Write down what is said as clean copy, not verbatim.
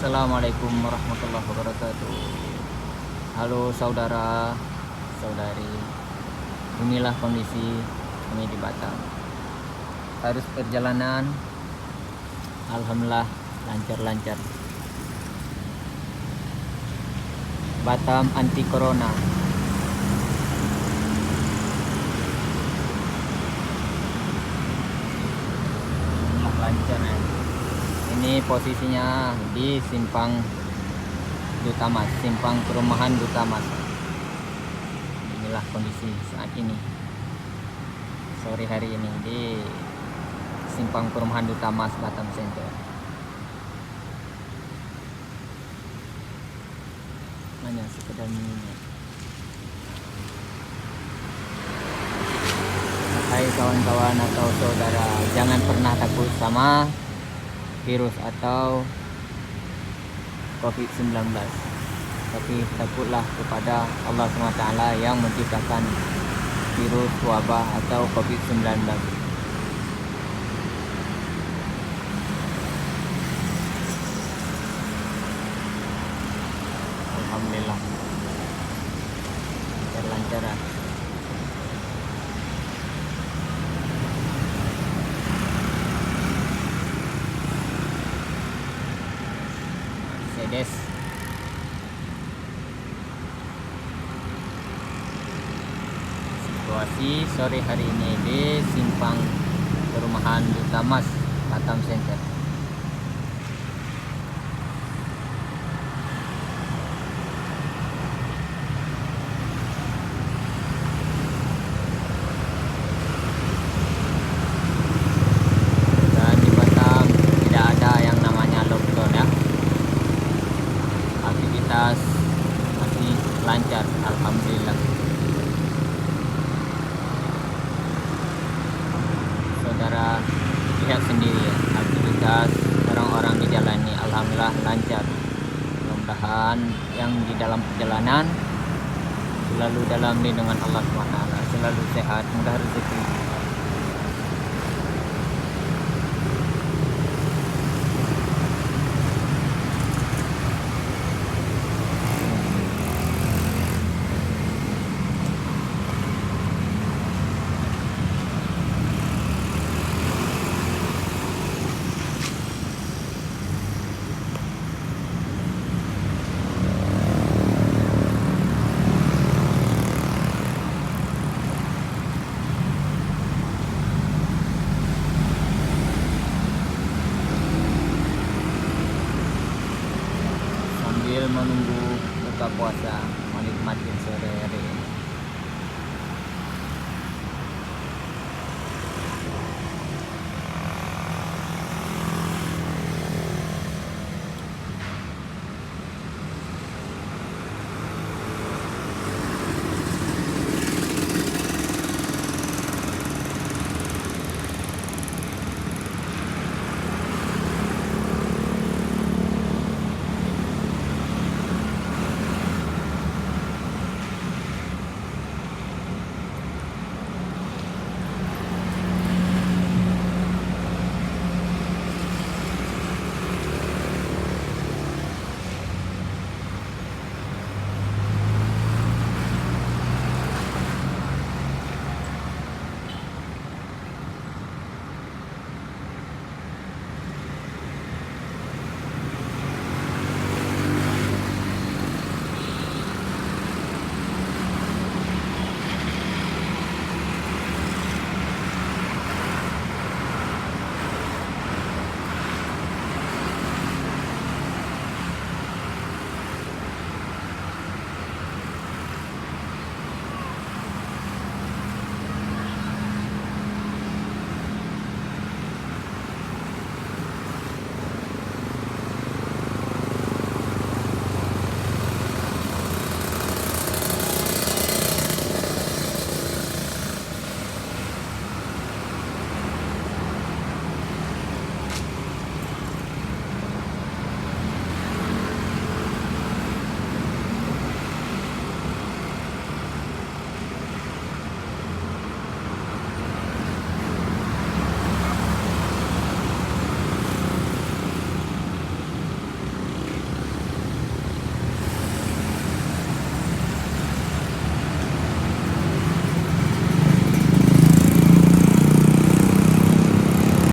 Assalamualaikum warahmatullahi wabarakatuh. Halo saudara, saudari. Inilah kondisi kami di Batam. Harus perjalanan, alhamdulillah lancar-lancar. Batam anti corona. Lancar ya. Ini posisinya di simpang Duta Mas, simpang perumahan Duta Mas. Inilah kondisi saat ini, sore hari ini di simpang perumahan Duta Mas, Batam Center. Hanya sekedar minyak. Hai kawan-kawan atau saudara, jangan pernah takut sama virus atau COVID-19, tapi takutlah kepada Allah SWT yang menciptakan virus wabah atau COVID-19. Alhamdulillah lancar-lancaran. Mercedes. Situasi sore hari ini di simpang perumahan Duta Mas, Batam Center. Dan di Batam tidak ada yang namanya lockdown ya. Aktivitas masih lancar, alhamdulillah. Saudara lihat sendiri ya, aktivitas orang-orang di jalan ini alhamdulillah lancar. Mudah-mudahan yang di dalam perjalanan selalu dalam lindungan Allah SWT, selalu sehat, mudah rezeki.